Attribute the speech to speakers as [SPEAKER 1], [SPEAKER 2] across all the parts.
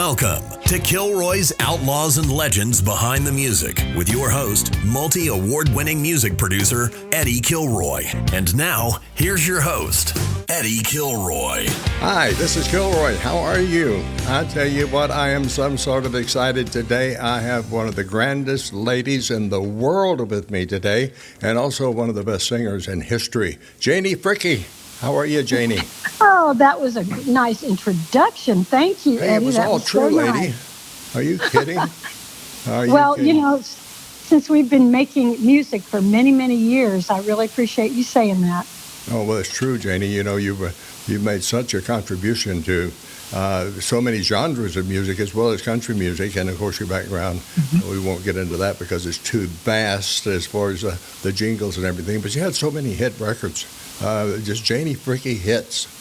[SPEAKER 1] Welcome to Kilroy's Outlaws and Legends Behind the Music with your host, multi-award-winning music producer, Eddie Kilroy. And now, here's your host, Eddie Kilroy.
[SPEAKER 2] Hi, this is Kilroy. How are you? I tell you what, I am some sort of excited today. I have one of the grandest ladies in the world with me today, and also one of the best singers in history, Janie Fricke. How are you, Janie?
[SPEAKER 3] Oh, that was a nice introduction. Thank you,
[SPEAKER 2] Hey,
[SPEAKER 3] Eddie.
[SPEAKER 2] it was
[SPEAKER 3] that
[SPEAKER 2] all
[SPEAKER 3] was
[SPEAKER 2] true,
[SPEAKER 3] so
[SPEAKER 2] lady.
[SPEAKER 3] nice.
[SPEAKER 2] Are you kidding? Are you
[SPEAKER 3] Well,
[SPEAKER 2] kidding?
[SPEAKER 3] you know, since we've been making music for many, many years, I really appreciate you saying that.
[SPEAKER 2] Oh, well, it's true, Janie. You know, you've made such a contribution to so many genres of music as well as country music, and of course your background. We won't get into that because it's too vast as far as the jingles and everything. But you had so many hit records, just Janie Fricke hits.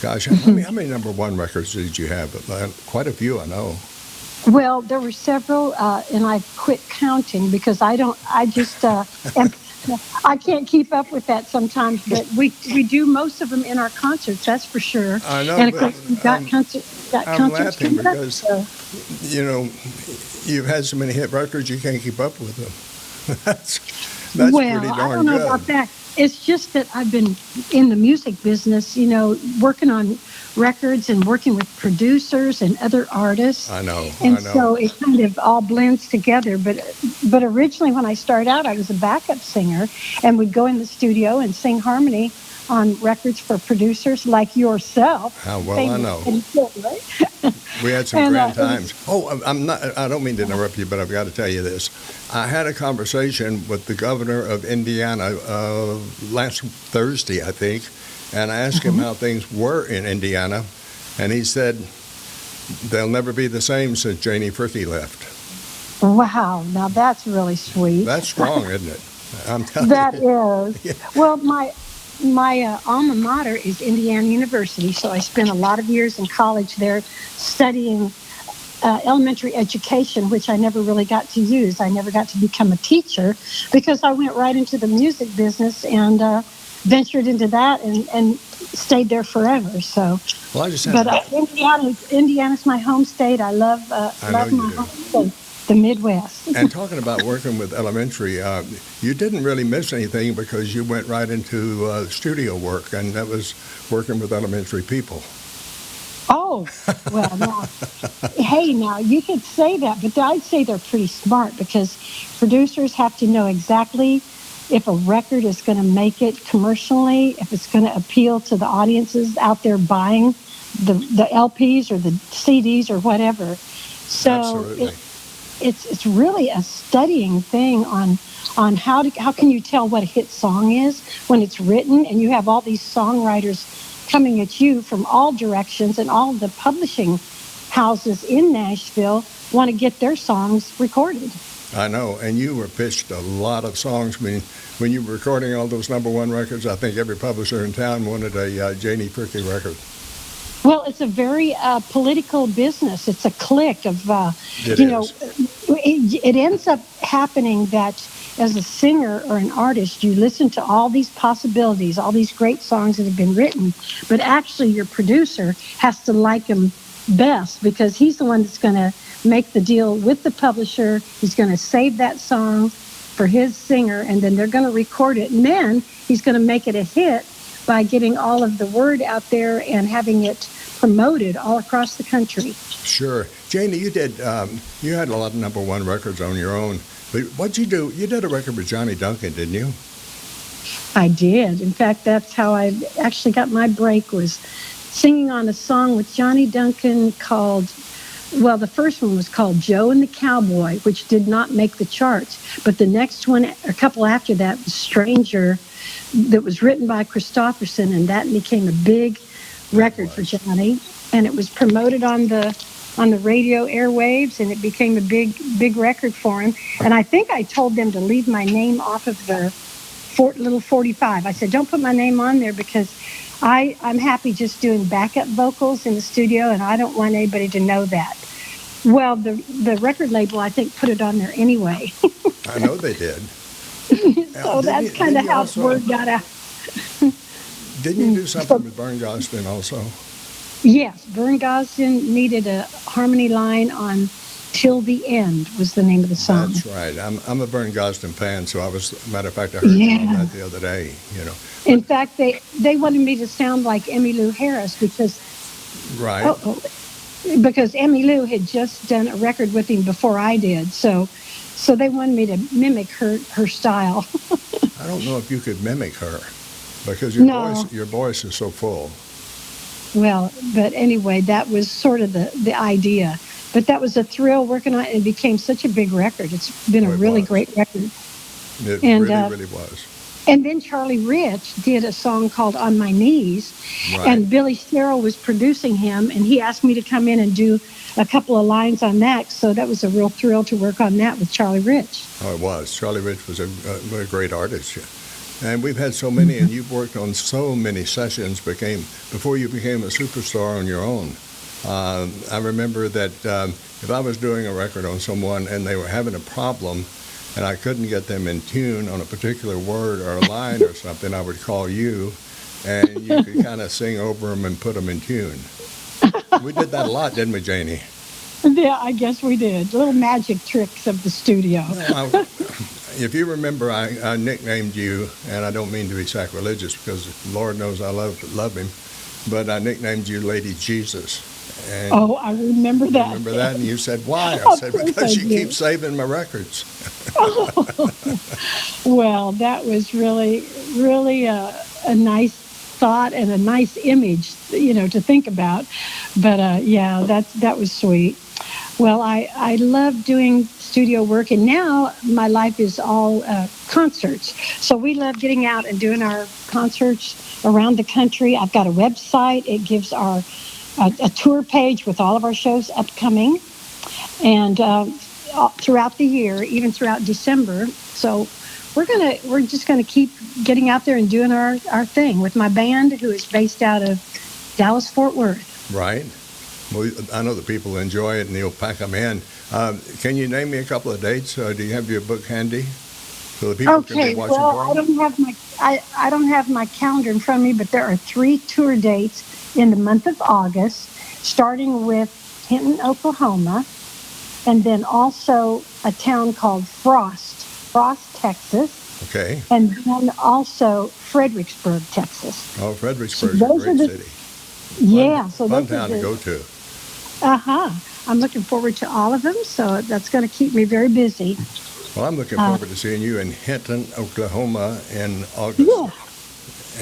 [SPEAKER 2] Gosh, how many number one records did you have? Quite a few, I know.
[SPEAKER 3] Well, there were several, and I quit counting because I can't keep up with that sometimes, but we do most of them in our concerts, that's for sure.
[SPEAKER 2] I know,
[SPEAKER 3] And of
[SPEAKER 2] but
[SPEAKER 3] course, we've got
[SPEAKER 2] I'm
[SPEAKER 3] concerts
[SPEAKER 2] laughing
[SPEAKER 3] coming up,
[SPEAKER 2] because,
[SPEAKER 3] so.
[SPEAKER 2] you know, you've had so many hit records, you can't keep up with them. That's
[SPEAKER 3] Well,
[SPEAKER 2] pretty
[SPEAKER 3] I
[SPEAKER 2] darn
[SPEAKER 3] don't know
[SPEAKER 2] good.
[SPEAKER 3] about that. It's just that I've been in the music business, you know, working on records and working with producers and other artists.
[SPEAKER 2] I know.
[SPEAKER 3] And so it kind of all blends together. But originally when I started out, I was a backup singer and would go in the studio and sing harmony on records for producers like yourself.
[SPEAKER 2] How well I know.
[SPEAKER 3] Right?
[SPEAKER 2] We had some
[SPEAKER 3] And,
[SPEAKER 2] grand times. Oh, I don't mean to interrupt you, but I've got to tell you this. I had a conversation with the governor of Indiana last Thursday, I think, and I asked him how things were in Indiana, and he said they'll never be the same since Janie Fricke left.
[SPEAKER 3] Wow, now that's really sweet.
[SPEAKER 2] That's strong, isn't it? I'm telling
[SPEAKER 3] That
[SPEAKER 2] you.
[SPEAKER 3] is.
[SPEAKER 2] Yeah.
[SPEAKER 3] Well, my alma mater is Indiana University, so I spent a lot of years in college there studying elementary education, which I never really got to use. I never got to become a teacher because I went right into the music business and ventured into that and stayed there forever. So,
[SPEAKER 2] Well, I just
[SPEAKER 3] but Indiana's my home state. I love
[SPEAKER 2] know
[SPEAKER 3] love
[SPEAKER 2] you
[SPEAKER 3] my
[SPEAKER 2] do.
[SPEAKER 3] home state, the Midwest.
[SPEAKER 2] And talking about working with elementary, you didn't really miss anything because you went right into studio work, and that was working with elementary people.
[SPEAKER 3] Oh, well, now, hey, now, you could say that, but I'd say they're pretty smart because producers have to know exactly if a record is going to make it commercially, if it's going to appeal to the audiences out there buying the LPs or the CDs or whatever. So
[SPEAKER 2] Absolutely.
[SPEAKER 3] it's really a studying thing on how can you tell what a hit song is when it's written and you have all these songwriters coming at you from all directions, and all the publishing houses in Nashville want to get their songs recorded.
[SPEAKER 2] I know, and you were pitched a lot of songs. I mean, when you were recording all those number one records, I think every publisher in town wanted a Janie Fricke record.
[SPEAKER 3] Well, it's a very political business. It's a clique of,
[SPEAKER 2] It
[SPEAKER 3] you know,
[SPEAKER 2] is.
[SPEAKER 3] it ends up happening that as a singer or an artist, you listen to all these possibilities, all these great songs that have been written, but actually your producer has to like them best because he's the one that's going to make the deal with the publisher. He's going to save that song for his singer, and then they're going to record it. And then he's going to make it a hit by getting all of the word out there and having it promoted all across the country.
[SPEAKER 2] Sure. Janie, you had a lot of number one records on your own. But what'd you do? You did a record with Johnny Duncan, didn't you?
[SPEAKER 3] I did. In fact, that's how I actually got my break, was singing on a song with Johnny Duncan called, well, the first one was called Joe and the Cowboy, which did not make the charts. But the next one, a couple after that, was Stranger, that was written by Christopherson, and that became a big record for Johnny. And it was promoted on the radio airwaves, and it became a big record for him. And I think I told them to leave my name off of the little 45. I said, don't put my name on there because I'm happy just doing backup vocals in the studio, and I don't want anybody to know that. Well, the record label, I think, put it on there anyway.
[SPEAKER 2] I know they did.
[SPEAKER 3] So that's kind of how the word got out.
[SPEAKER 2] Didn't you do something with Vern Gosdin also?
[SPEAKER 3] Yes, Vern Gosdin needed a harmony line on "Till the End" was the name of the song.
[SPEAKER 2] That's right. I'm a Vern Gosdin fan, so matter of fact, I heard him on
[SPEAKER 3] Yeah.
[SPEAKER 2] that the other day. But
[SPEAKER 3] In fact, they wanted me to sound like Emmylou Harris
[SPEAKER 2] right.
[SPEAKER 3] oh, oh, because Emmylou had just done a record with him before I did. So they wanted me to mimic her style.
[SPEAKER 2] I don't know if you could mimic her because
[SPEAKER 3] No.
[SPEAKER 2] your voice is so full.
[SPEAKER 3] Well, but anyway, that was sort of the idea. But that was a thrill working on it. It became such a big record. It's been a
[SPEAKER 2] Oh, it
[SPEAKER 3] really
[SPEAKER 2] was.
[SPEAKER 3] great record.
[SPEAKER 2] It
[SPEAKER 3] And
[SPEAKER 2] really was.
[SPEAKER 3] and then Charlie Rich did a song called "On My Knees,"
[SPEAKER 2] Right.
[SPEAKER 3] and Billy Sherrill was producing him, and he asked me to come in and do a couple of lines on that. So that was a real thrill to work on that with Charlie Rich.
[SPEAKER 2] Oh, it was. Charlie Rich was a great artist. And we've had so many, and you've worked on so many sessions before you became a superstar on your own. I remember that if I was doing a record on someone and they were having a problem and I couldn't get them in tune on a particular word or a line or something, I would call you and you could kind of sing over them and put them in tune. We did that a lot, didn't we, Janie?
[SPEAKER 3] Yeah, I guess we did. Little magic tricks of the studio.
[SPEAKER 2] If you remember, I nicknamed you, and I don't mean to be sacrilegious because Lord knows I love him, but I nicknamed you Lady Jesus. And
[SPEAKER 3] Oh, I remember that.
[SPEAKER 2] remember that? And you said, why? I
[SPEAKER 3] Of
[SPEAKER 2] said,
[SPEAKER 3] course
[SPEAKER 2] because
[SPEAKER 3] I
[SPEAKER 2] you
[SPEAKER 3] do.
[SPEAKER 2] keep saving my records.
[SPEAKER 3] Well, that was really a nice thought and a nice image, to think about. But yeah, that was sweet. Well, I love doing studio work, and now my life is all concerts. So we love getting out and doing our concerts around the country. I've got a website. It gives a tour page with all of our shows upcoming, and throughout the year, even throughout December. So we're just gonna keep getting out there and doing our thing with my band, who is based out of Dallas Fort Worth.
[SPEAKER 2] Right? Well, I know the people enjoy it, and you'll pack them in. Can you name me a couple of dates? Do you have your book handy so the people can
[SPEAKER 3] Okay,
[SPEAKER 2] be watching
[SPEAKER 3] well,
[SPEAKER 2] for
[SPEAKER 3] I
[SPEAKER 2] them?
[SPEAKER 3] don't have I don't have my calendar in front of me, but there are 3 tour dates in the month of August, starting with Hinton, Oklahoma, and then also a town called Frost, Texas,
[SPEAKER 2] Okay.
[SPEAKER 3] and then also Fredericksburg, Texas.
[SPEAKER 2] Oh,
[SPEAKER 3] So
[SPEAKER 2] Fredericksburg's a
[SPEAKER 3] those are
[SPEAKER 2] great
[SPEAKER 3] the
[SPEAKER 2] city.
[SPEAKER 3] yeah. So
[SPEAKER 2] Fun
[SPEAKER 3] those are
[SPEAKER 2] town to go to.
[SPEAKER 3] I'm looking forward to all of them. So that's going to keep me very busy.
[SPEAKER 2] Well, I'm looking
[SPEAKER 3] Uh,
[SPEAKER 2] forward to seeing you in Hinton, Oklahoma in August.
[SPEAKER 3] yeah,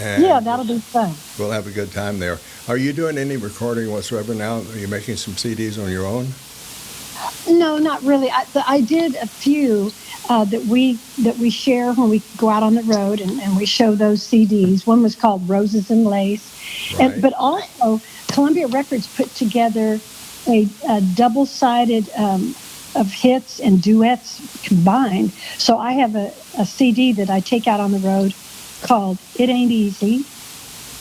[SPEAKER 2] And
[SPEAKER 3] yeah, that'll be fun.
[SPEAKER 2] we'll have a good time there. Are you doing any recording whatsoever now? Are you making some CDs on your own?
[SPEAKER 3] No, not really. I did a few that we share when we go out on the road, and we show those CDs. One was called Roses and Lace,
[SPEAKER 2] Right.
[SPEAKER 3] but also Columbia Records put together a double-sided of hits and duets combined. So I have a CD that I take out on the road called "It Ain't Easy."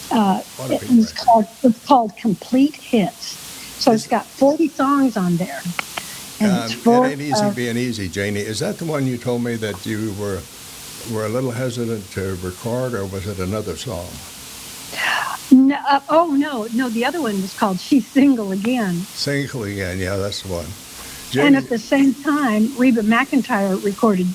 [SPEAKER 2] What a big
[SPEAKER 3] It's called Complete Hits. So it's got 40 songs on there. And it's full
[SPEAKER 2] It ain't easy
[SPEAKER 3] of,
[SPEAKER 2] being easy, Janie. Is that the one you told me that you were a little hesitant to record, or was it another song?
[SPEAKER 3] no, no, the other one was called "She's Single Again."
[SPEAKER 2] Single Again, yeah, that's the one.
[SPEAKER 3] And
[SPEAKER 2] Janie,
[SPEAKER 3] at the same time, Reba McEntire recorded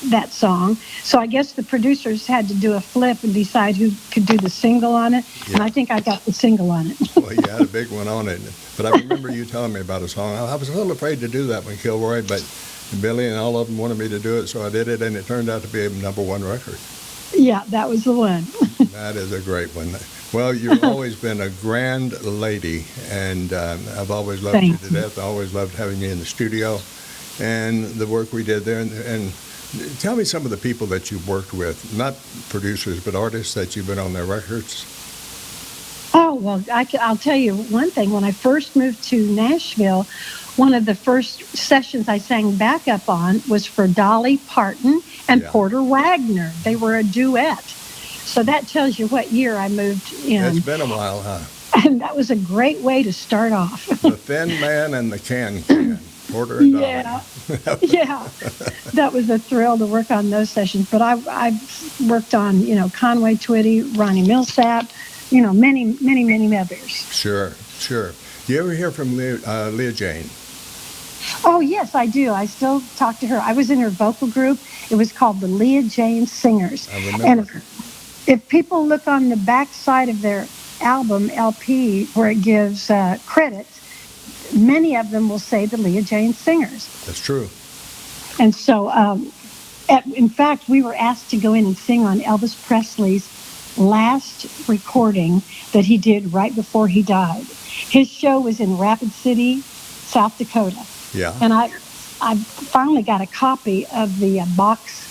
[SPEAKER 3] that song. So I guess the producers had to do a flip and decide who could do the single on it. And
[SPEAKER 2] Yeah.
[SPEAKER 3] I think I got the single on it.
[SPEAKER 2] well, you had a big one on it. But I remember you telling me about a song. I was a little afraid to do that one, Kilroy, but Billy and all of them wanted me to do it, so I did it, and it turned out to be a #1 record.
[SPEAKER 3] Yeah, that was the one.
[SPEAKER 2] That is a great one. Well, you've always been a grand lady, and I've always loved you
[SPEAKER 3] Thank
[SPEAKER 2] to death. I always loved having you in the studio and the work we did there. And tell me some of the people that you've worked with, not producers, but artists that you've been on their records.
[SPEAKER 3] Oh, well, I'll tell you one thing. When I first moved to Nashville, one of the first sessions I sang backup on was for Dolly Parton and
[SPEAKER 2] Yeah.
[SPEAKER 3] Porter Wagner. They were a duet. So that tells you what year I moved in.
[SPEAKER 2] It's been a while, huh?
[SPEAKER 3] And that was a great way to start off.
[SPEAKER 2] The Thin Man and the Can, Porter and Dolly.
[SPEAKER 3] Yeah. Yeah, that was a thrill to work on those sessions. But I've worked on, Conway Twitty, Ronnie Millsap, many others.
[SPEAKER 2] Sure, sure. Do you ever hear from Leah Jane?
[SPEAKER 3] Oh, yes, I do. I still talk to her. I was in her vocal group. It was called the Leah Jane Singers.
[SPEAKER 2] I remember.
[SPEAKER 3] And if people look on the back side of their album, LP, where it gives credit, many of them will say the Leah Jane Singers.
[SPEAKER 2] That's true.
[SPEAKER 3] And so, in fact, we were asked to go in and sing on Elvis Presley's last recording that he did right before he died. His show was in Rapid City, South Dakota.
[SPEAKER 2] Yeah.
[SPEAKER 3] And I finally got a copy of the box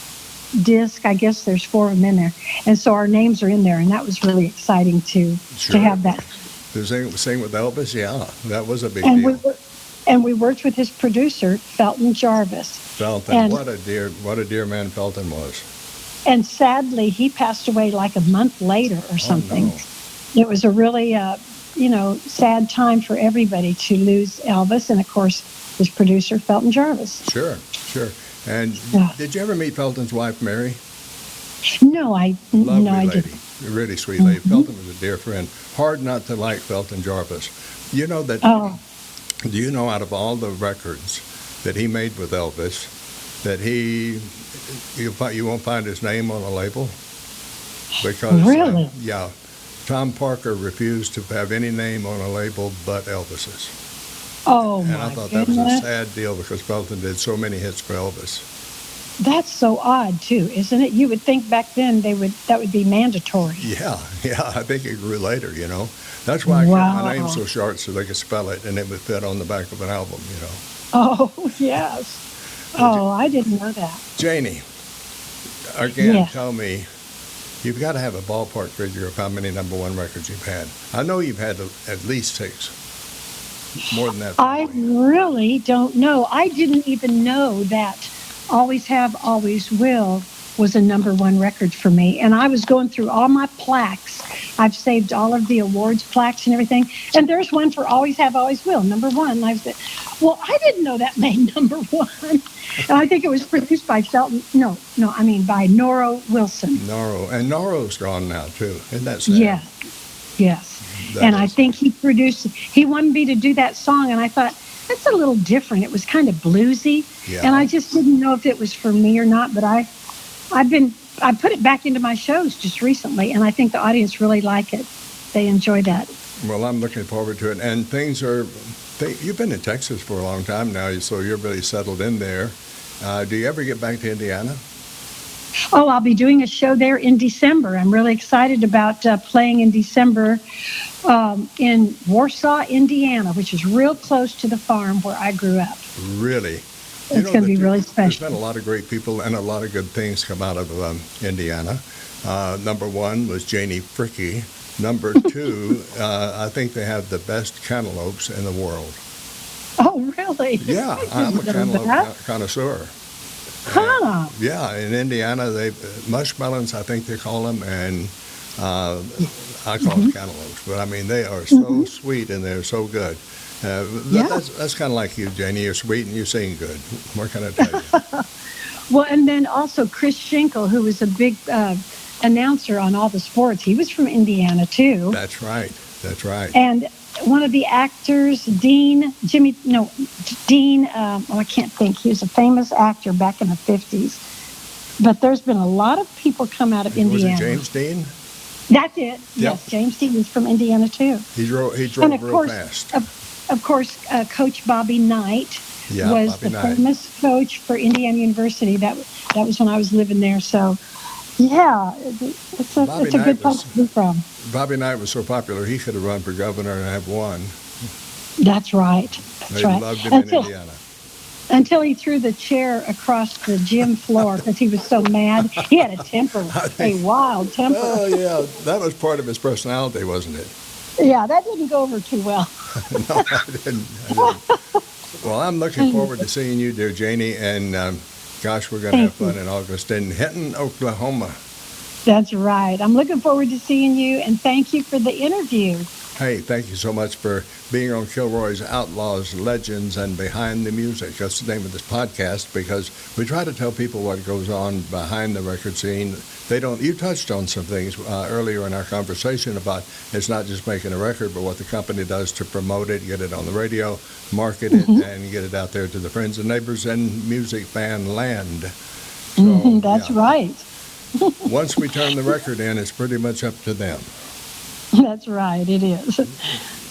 [SPEAKER 3] disc. I guess there's 4 of them in there. And so our names are in there, and that was really exciting to have that.
[SPEAKER 2] To sing with Elvis, yeah, that was a big deal.
[SPEAKER 3] We worked with his producer, Felton Jarvis.
[SPEAKER 2] Felton,
[SPEAKER 3] and
[SPEAKER 2] what a dear man Felton was.
[SPEAKER 3] And sadly, he passed away like a month later or something.
[SPEAKER 2] Oh, no.
[SPEAKER 3] It was a really, sad time for everybody to lose Elvis, and of course, his producer, Felton Jarvis.
[SPEAKER 2] Sure. And did you ever meet Felton's wife, Mary?
[SPEAKER 3] No, I
[SPEAKER 2] lady.
[SPEAKER 3] didn't.
[SPEAKER 2] A really sweet lady. Felton was a dear friend. Hard not to like Felton Jarvis. You know that. Do you know out of all the records that he made with Elvis, that you won't find his name on a label? Because
[SPEAKER 3] really,
[SPEAKER 2] Tom Parker refused to have any name on a label but Elvis's.
[SPEAKER 3] Oh,
[SPEAKER 2] and I thought that was a sad deal because Felton did so many hits for Elvis.
[SPEAKER 3] That's so odd too, isn't it? You would think back then that would be mandatory.
[SPEAKER 2] Yeah. I think it grew later. That's why I kept my name so short so they could spell it and it would fit on the back of an album.
[SPEAKER 3] Oh yes. I didn't know that.
[SPEAKER 2] Janie, again, tell me, you've got to have a ballpark figure of how many #1 records you've had. I know you've had at least 6. More than that.
[SPEAKER 3] I really don't know. I didn't even know that Always Have, Always Will was a #1 record for me. And I was going through all my plaques. I've saved all of the awards plaques and everything. And there's one for Always Have, Always Will, #1. And I said, well, I didn't know that made #1. And I think it was produced by Felton. By Norro Wilson.
[SPEAKER 2] Norro. And Norro's gone now, too. Isn't that sad?
[SPEAKER 3] Yes. And I think he wanted me to do that song. And I thought, that's a little different. It was kind of bluesy. Yeah. And I just didn't know if it was for me or not. But I put it back into my shows just recently, and I think the audience really like it. They enjoy that.
[SPEAKER 2] Well, I'm looking forward to it. And you've been in Texas for a long time now, so you're really settled in there. Do you ever get back to Indiana?
[SPEAKER 3] Oh, I'll be doing a show there in December. I'm really excited about playing in December in Warsaw, Indiana, which is real close to the farm where I grew up.
[SPEAKER 2] Really?
[SPEAKER 3] It's going to be really special.
[SPEAKER 2] There's been a lot of great people and a lot of good things come out of Indiana. #1 was Janie Fricke. #2, I think they have the best cantaloupes in the world.
[SPEAKER 3] Oh, really?
[SPEAKER 2] Yeah, I'm a cantaloupe connoisseur.
[SPEAKER 3] Huh.
[SPEAKER 2] Yeah, in Indiana, mushmelons, I think they call them, and I call them cantaloupes. But I mean, they are so sweet and they're so good. That's kind of like you, Janie. You're sweet and you sing good. What can I tell you?
[SPEAKER 3] Well, and then also Chris Schenkel, who was a big announcer on all the sports. He was from Indiana, too.
[SPEAKER 2] That's right.
[SPEAKER 3] And one of the actors, Dean, I can't think. He was a famous actor back in the 50s. But there's been a lot of people come out of Indiana.
[SPEAKER 2] Was it James Dean?
[SPEAKER 3] That's it. Yep. Yes, James Dean is from Indiana, too.
[SPEAKER 2] He drove real fast.
[SPEAKER 3] Of course, Coach Bobby Knight was the famous coach for Indiana University. That was when I was living there. So, it's a good place to be from.
[SPEAKER 2] Bobby Knight was so popular, he could have run for governor and have won.
[SPEAKER 3] That's right.
[SPEAKER 2] They loved him in Indiana.
[SPEAKER 3] Until he threw the chair across the gym floor because he was so mad. He had a temper, a wild temper.
[SPEAKER 2] Oh, yeah. That was part of his personality, wasn't it?
[SPEAKER 3] Yeah, that didn't go over too well.
[SPEAKER 2] No, I didn't. Well, I'm looking forward to seeing you, dear Janie, and gosh, we're going to have fun in August in Hinton, Oklahoma.
[SPEAKER 3] That's right. I'm looking forward to seeing you, and thank you for the interview.
[SPEAKER 2] Hey, thank you so much for being on Kilroy's Outlaws, Legends, and Behind the Music. That's the name of this podcast, because we try to tell people what goes on behind the record scene. You touched on some things earlier in our conversation about it's not just making a record, but what the company does to promote it, get it on the radio, market it, and get it out there to the friends and neighbors and music fan land. So,
[SPEAKER 3] That's right.
[SPEAKER 2] Once we turn the record in, it's pretty much up to them.
[SPEAKER 3] That's right, it is.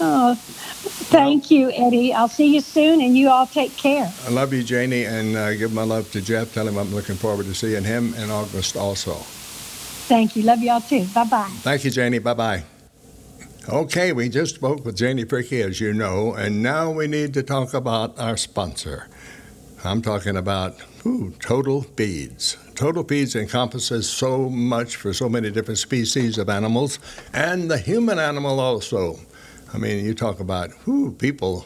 [SPEAKER 3] Oh, thank you, Eddie. I'll see you soon, and you all take care.
[SPEAKER 2] I love you, Janie, and give my love to Jeff. Tell him I'm looking forward to seeing him in August also.
[SPEAKER 3] Thank you. Love you all too. Bye-bye.
[SPEAKER 2] Thank you, Janie. Bye-bye. Okay, we just spoke with Janie Fricke, as you know, and now we need to talk about our sponsor. I'm talking about Total Feeds. Total Feeds encompasses so much for so many different species of animals, and the human animal also. I mean, you talk about people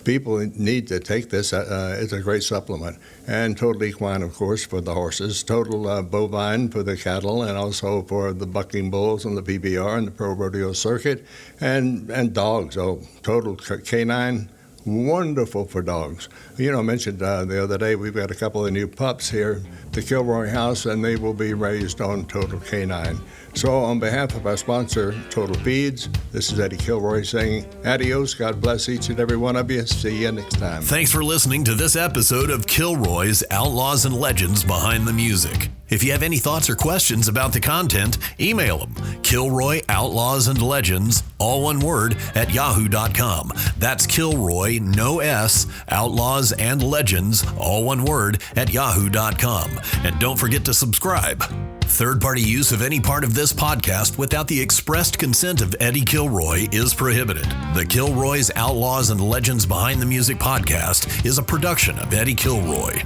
[SPEAKER 2] need to take this. It's a great supplement. And Total Equine, of course, for the horses. Total Bovine for the cattle, and also for the bucking bulls and the PBR and the Pro Rodeo Circuit, and dogs. Oh, Total Canine. Wonderful for dogs. You know, I mentioned the other day we've got a couple of new pups here at the Kilroy house, and they will be raised on Total Canine. So on behalf of our sponsor, Total Feeds, this is Eddie Kilroy saying adios. God bless each and every one of you. See you next time.
[SPEAKER 1] Thanks for listening to this episode of Kilroy's Outlaws and Legends Behind the Music. If you have any thoughts or questions about the content, email them. Kilroy Outlaws and Legends, all one word, at yahoo.com. That's Kilroy, no S, Outlaws and Legends, all one word, at yahoo.com. And don't forget to subscribe. Third-party use of any part of this podcast without the expressed consent of Eddie Kilroy is prohibited. The Kilroy's Outlaws and Legends Behind the Music podcast is a production of Eddie Kilroy.